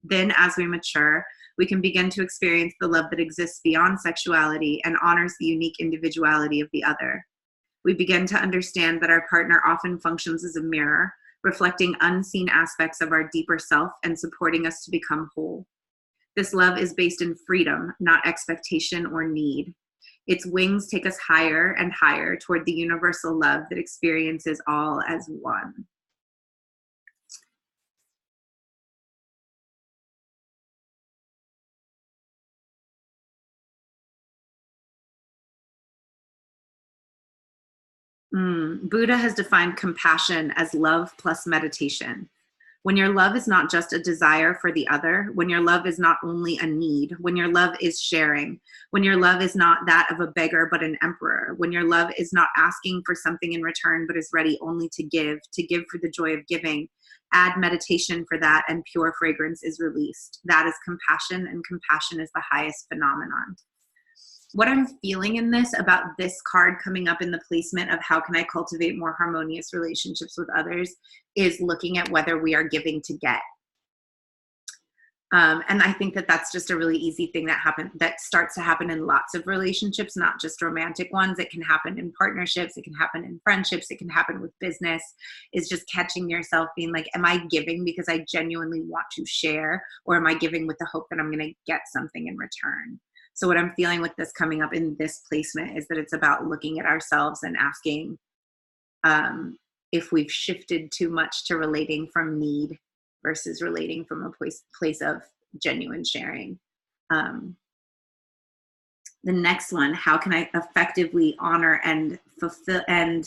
Then, as we mature, we can begin to experience the love that exists beyond sexuality and honors the unique individuality of the other. We begin to understand that our partner often functions as a mirror, reflecting unseen aspects of our deeper self and supporting us to become whole. This love is based in freedom, not expectation or need. Its wings take us higher and higher toward the universal love that experiences all as one. Buddha has defined compassion as love plus meditation. When your love is not just a desire for the other, when your love is not only a need, when your love is sharing, when your love is not that of a beggar but an emperor, when your love is not asking for something in return but is ready only to give for the joy of giving, add meditation for that and pure fragrance is released. That is compassion, and compassion is the highest phenomenon. What I'm feeling in this about this card coming up in the placement of how can I cultivate more harmonious relationships with others is looking at whether we are giving to get. And I think that that's just a really easy thing that starts to happen in lots of relationships, not just romantic ones. It can happen in partnerships. It can happen in friendships. It can happen with business. Is just catching yourself being like, am I giving because I genuinely want to share, or am I giving with the hope that I'm going to get something in return? So what I'm feeling with this coming up in this placement is that it's about looking at ourselves and asking if we've shifted too much to relating from need versus relating from a place of genuine sharing. The next one, how can I effectively honor and fulfill and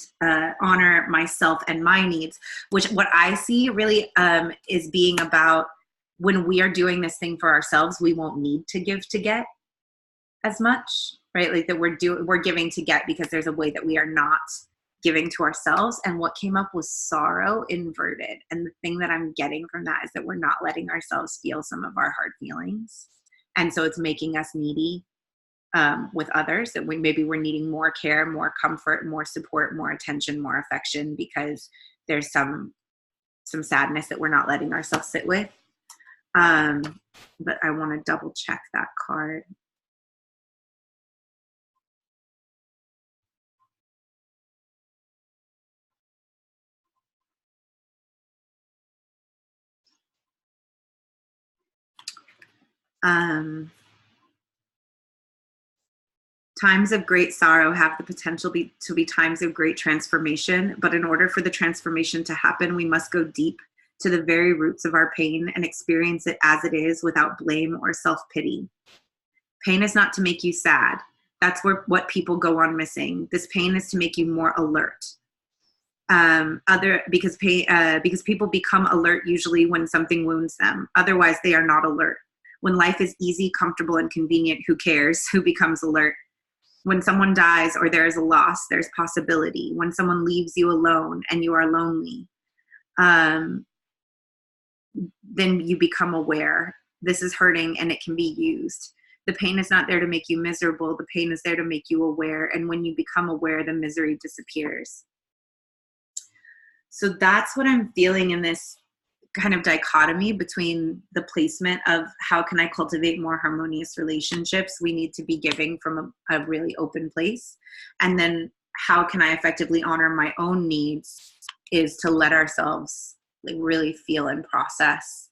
honor myself and my needs? Which what I see really is being about when we are doing this thing for ourselves, we won't need to give to get as much, right? Like that we're giving to get because there's a way that we are not giving to ourselves. And what came up was sorrow inverted. And the thing that I'm getting from that is that we're not letting ourselves feel some of our hard feelings. And so it's making us needy with others, that maybe we're needing more care, more comfort, more support, more attention, more affection, because there's some sadness that we're not letting ourselves sit with. But I want to double check that card. Times of great sorrow have the potential to be times of great transformation, but in order for the transformation to happen, we must go deep to the very roots of our pain and experience it as it is without blame or self-pity. Pain is not to make you sad. That's what people go on missing. This pain is to make you more alert. Because people become alert usually when something wounds them. Otherwise, they are not alert. When life is easy, comfortable, and convenient, who cares? Who becomes alert? When someone dies or there is a loss, there's possibility. When someone leaves you alone and you are lonely, then you become aware. This is hurting and it can be used. The pain is not there to make you miserable. The pain is there to make you aware. And when you become aware, the misery disappears. So that's what I'm feeling in this kind of dichotomy between the placement of how can I cultivate more harmonious relationships? We need to be giving from a really open place. And then how can I effectively honor my own needs is to let ourselves like really feel and process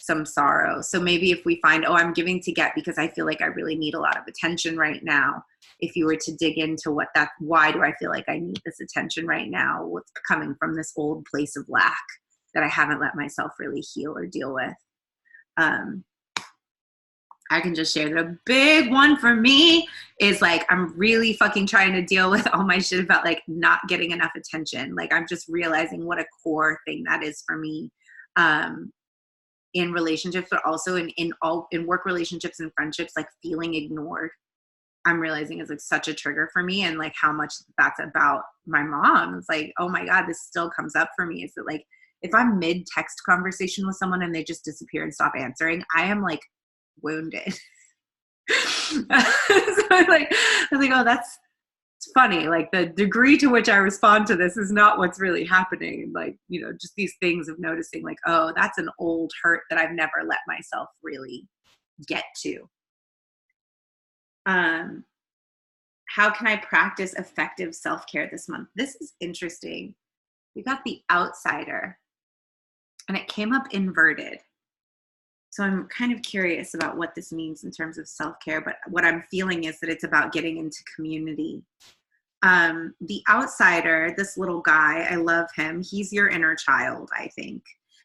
some sorrow. So maybe if we find, I'm giving to get because I feel like I really need a lot of attention right now. If you were to dig into why do I feel like I need this attention right now? What's coming from this old place of lack that I haven't let myself really heal or deal with. I can just share the big one for me is like, I'm really fucking trying to deal with all my shit about like not getting enough attention. Like I'm just realizing what a core thing that is for me in relationships, but also in work relationships and friendships, like feeling ignored. I'm realizing is like such a trigger for me, and like how much that's about my mom. It's like, oh my God, this still comes up for me. Is that like, if I'm mid-text conversation with someone and they just disappear and stop answering, I am like wounded. So I'm like, oh, that's funny. Like the degree to which I respond to this is not what's really happening. Like, just these things of noticing like, oh, that's an old hurt that I've never let myself really get to. How can I practice effective self-care this month? This is interesting. We got the outsider. And it came up inverted. So I'm kind of curious about what this means in terms of self-care, but what I'm feeling is that it's about getting into community. The outsider, this little guy, I love him. He's your inner child, I think.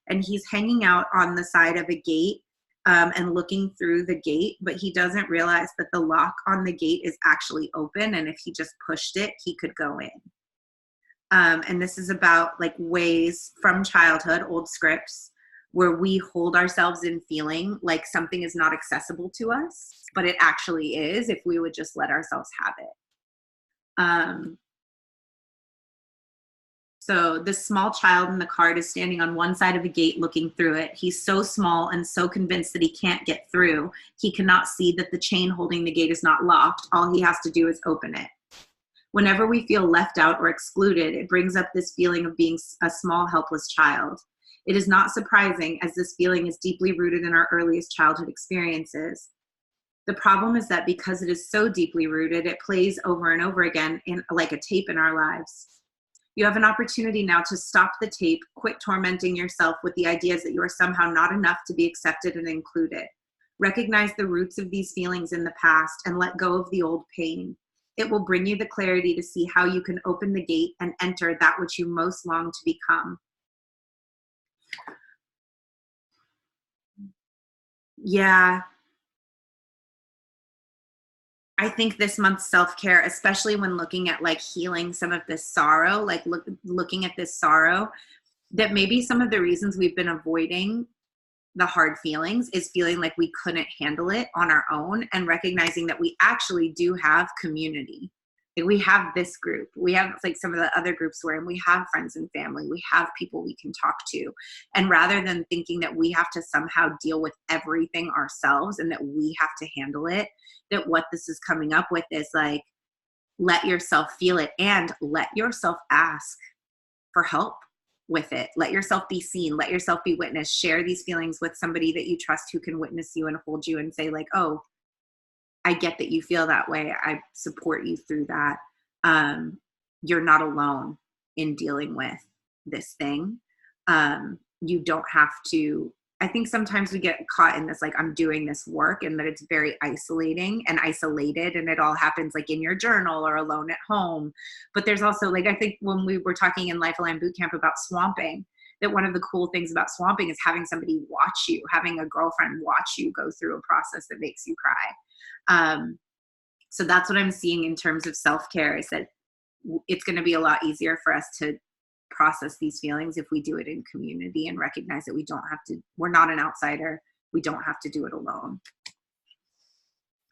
And he's hanging out on the side of a gate and looking through the gate, but he doesn't realize that the lock on the gate is actually open. And if he just pushed it, he could go in. And this is about like ways from childhood, old scripts, where we hold ourselves in feeling like something is not accessible to us, but it actually is if we would just let ourselves have it. So this small child in the card is standing on one side of the gate looking through it. He's so small and so convinced that he can't get through. He cannot see that the chain holding the gate is not locked. All he has to do is open it. Whenever we feel left out or excluded, it brings up this feeling of being a small, helpless child. It is not surprising, as this feeling is deeply rooted in our earliest childhood experiences. The problem is that because it is so deeply rooted, it plays over and over again like a tape in our lives. You have an opportunity now to stop the tape, quit tormenting yourself with the ideas that you are somehow not enough to be accepted and included. Recognize the roots of these feelings in the past and let go of the old pain. It will bring you the clarity to see how you can open the gate and enter that which you most long to become. Yeah. I think this month's self-care, especially when looking at like healing some of this sorrow, like looking at this sorrow, that maybe some of the reasons we've been avoiding the hard feelings is feeling like we couldn't handle it on our own, and recognizing that we actually do have community. Like we have this group, we have like some of the other groups we're in, we have friends and family, we have people we can talk to. And rather than thinking that we have to somehow deal with everything ourselves and that we have to handle it, that what this is coming up with is like, let yourself feel it and let yourself ask for help with it. Let yourself be seen, let yourself be witnessed, share these feelings with somebody that you trust who can witness you and hold you and say like, oh, I get that you feel that way. I support you through that. You're not alone in dealing with this thing. You don't have to, I think sometimes we get caught in this, like, I'm doing this work, and that it's very isolating and isolated, and it all happens like in your journal or alone at home. But there's also like, I think when we were talking in Life Aligned Bootcamp about swamping, that one of the cool things about swamping is having somebody watch you, having a girlfriend watch you go through a process that makes you cry. So that's what I'm seeing in terms of self-care, is that it's going to be a lot easier for us to process these feelings if we do it in community and recognize that we don't have to, we're not an outsider. We don't have to do it alone.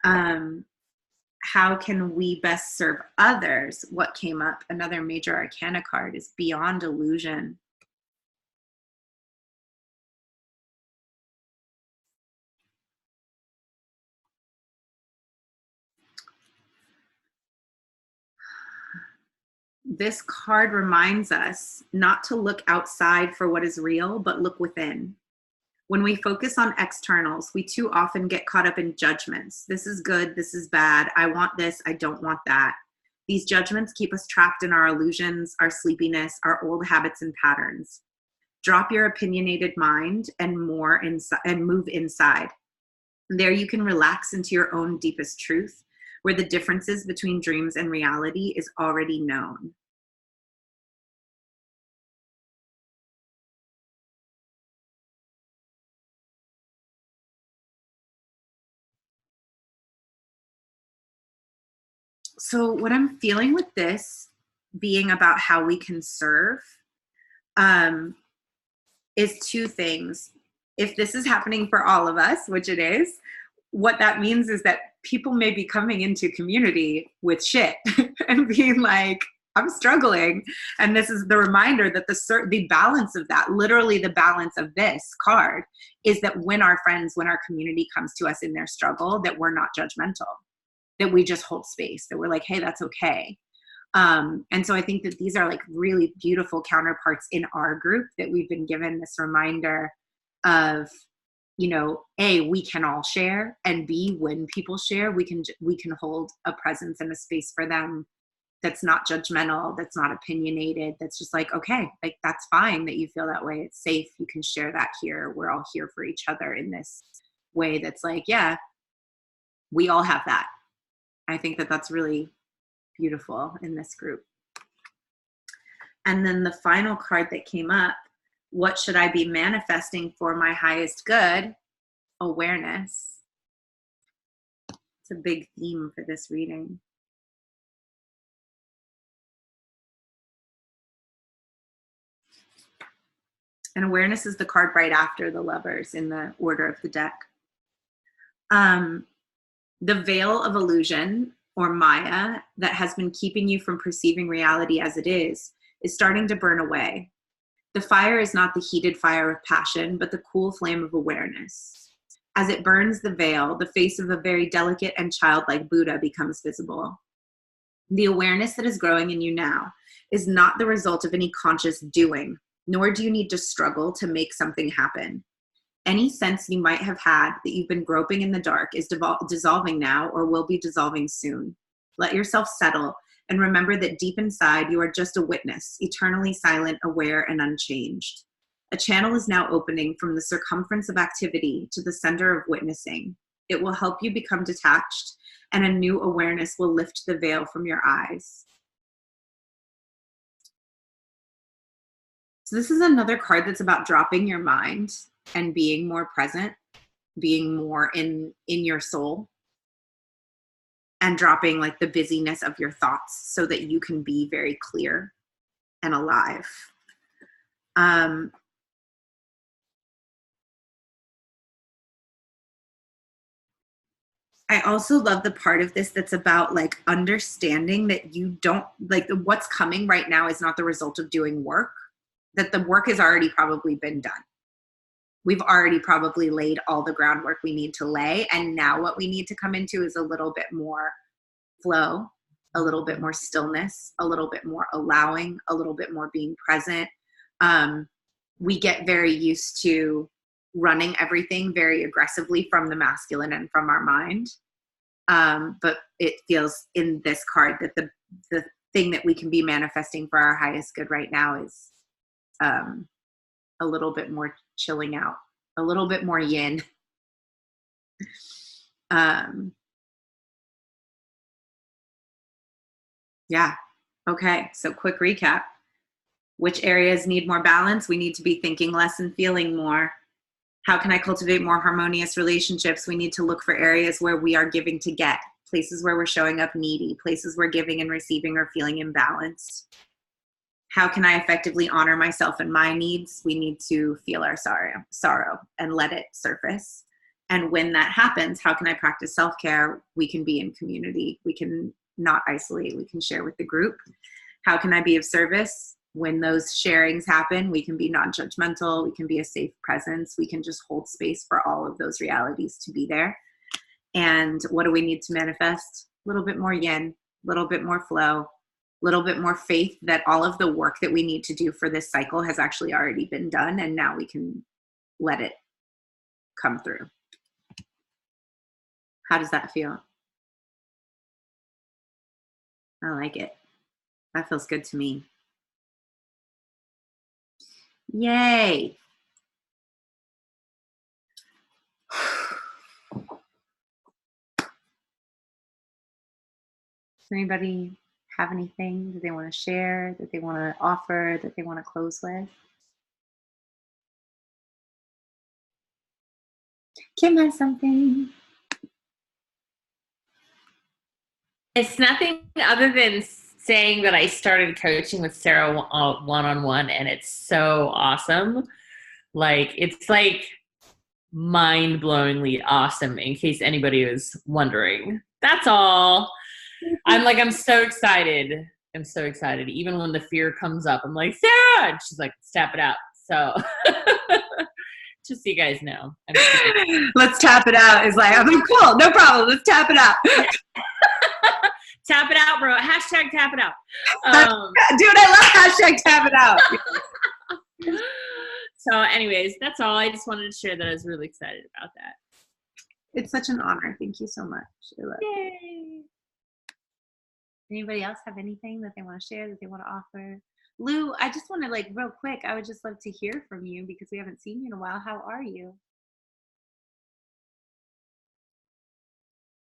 How can we best serve others? What came up? Another major arcana card is Beyond Illusion. This card reminds us not to look outside for what is real, but look within. When we focus on externals, we too often get caught up in judgments. This is good, this is bad, I want this, I don't want that. These judgments keep us trapped in our illusions, our sleepiness, our old habits and patterns. Drop your opinionated mind and move inside. There you can relax into your own deepest truth, where the differences between dreams and reality is already known. So what I'm feeling with this being about how we can serve is two things. If this is happening for all of us, which it is, what that means is that people may be coming into community with shit and being like, I'm struggling. And this is the reminder that the balance of that, literally the balance of this card, is that when our friends, when our community comes to us in their struggle, that we're not judgmental, that we just hold space, that we're like, hey, that's okay. And so I think that these are like really beautiful counterparts in our group, that we've been given this reminder of, you know, A, we can all share, and B, when people share, we can hold a presence and a space for them that's not judgmental, that's not opinionated, that's just like, okay, like that's fine that you feel that way. It's safe. You can share that here. We're all here for each other in this way that's like, yeah, we all have that. I think that that's really beautiful in this group. And then the final card that came up, what should I be manifesting for my highest good? Awareness. It's a big theme for this reading. And awareness is the card right after the Lovers in the order of the deck. The veil of illusion, or Maya, that has been keeping you from perceiving reality as it is starting to burn away. The fire is not the heated fire of passion, but the cool flame of awareness. As it burns the veil, the face of a very delicate and childlike Buddha becomes visible. The awareness that is growing in you now is not the result of any conscious doing, nor do you need to struggle to make something happen. Any sense you might have had that you've been groping in the dark is dissolving now or will be dissolving soon. Let yourself settle and remember that deep inside you are just a witness, eternally silent, aware, and unchanged. A channel is now opening from the circumference of activity to the center of witnessing. It will help you become detached, and a new awareness will lift the veil from your eyes. So this is another card that's about dropping your mind and being more present, being more in your soul, and dropping like the busyness of your thoughts so that you can be very clear and alive. I also love the part of this that's about like understanding that you don't, like what's coming right now is not the result of doing work, that the work has already probably been done. We've already probably laid all the groundwork we need to lay. And now what we need to come into is a little bit more flow, a little bit more stillness, a little bit more allowing, a little bit more being present. We get very used to running everything very aggressively from the masculine and from our mind. But it feels in this card that the thing that we can be manifesting for our highest good right now is a little bit more chilling out, a little bit more yin. Yeah. Okay. So quick recap. Which areas need more balance? We need to be thinking less and feeling more. How can I cultivate more harmonious relationships? We need to look for areas where we are giving to get, places where we're showing up needy, places where giving and receiving are feeling imbalanced. How can I effectively honor myself and my needs? We need to feel our sorrow and let it surface. And when that happens, how can I practice self-care? We can be in community. We can not isolate. We can share with the group. How can I be of service? When those sharings happen, we can be non-judgmental. We can be a safe presence. We can just hold space for all of those realities to be there. And what do we need to manifest? A little bit more yin, a little bit more flow, a little bit more faith that all of the work that we need to do for this cycle has actually already been done. And now we can let it come through. How does that feel? I like it. That feels good to me. Yay. Does anybody have anything that they want to share, that they want to offer, that they want to close with? Kim has something. It's nothing other than saying that I started coaching with Sarah one-on-one, and it's so awesome. Like, it's like mind-blowingly awesome, in case anybody was wondering. That's all. I'm so excited. I'm so excited. Even when the fear comes up, I'm like, Sarah! And she's like, let's tap it out. So just so you guys know. Let's tap it out. It's like, I'm like, cool, no problem. Let's tap it out. Tap it out, bro. Hashtag tap it out. Dude, I love hashtag tap it out. So anyways, that's all. I just wanted to share that I was really excited about that. It's such an honor. Thank you so much. I love Yay. Anybody else have anything that they want to share, that they want to offer? Lou, I just want to, like, real quick, I would just love to hear from you because we haven't seen you in a while. How are you?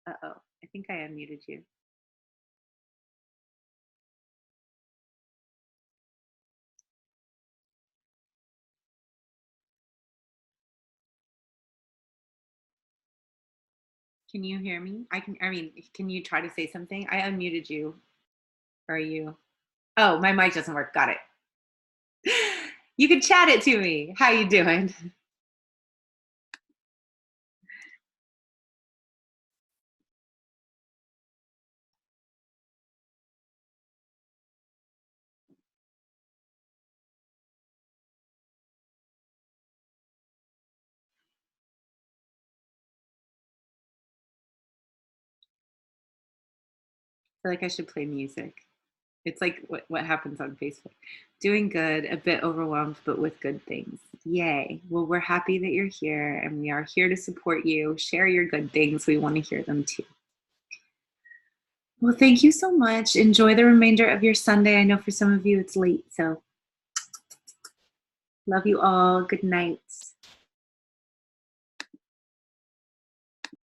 Uh-oh, I think I unmuted you. Can you hear me? I mean, can you try to say something? I unmuted you. Or are you? Oh, my mic doesn't work. Got it. You can chat it to me. How you doing? I feel like I should play music. It's like what happens on Facebook. Doing good, a bit overwhelmed, but with good things. Yay. Well, we're happy that you're here and we are here to support you. Share your good things. We want to hear them too. Well, thank you so much. Enjoy the remainder of your Sunday. I know for some of you it's late, so love you all. Good night.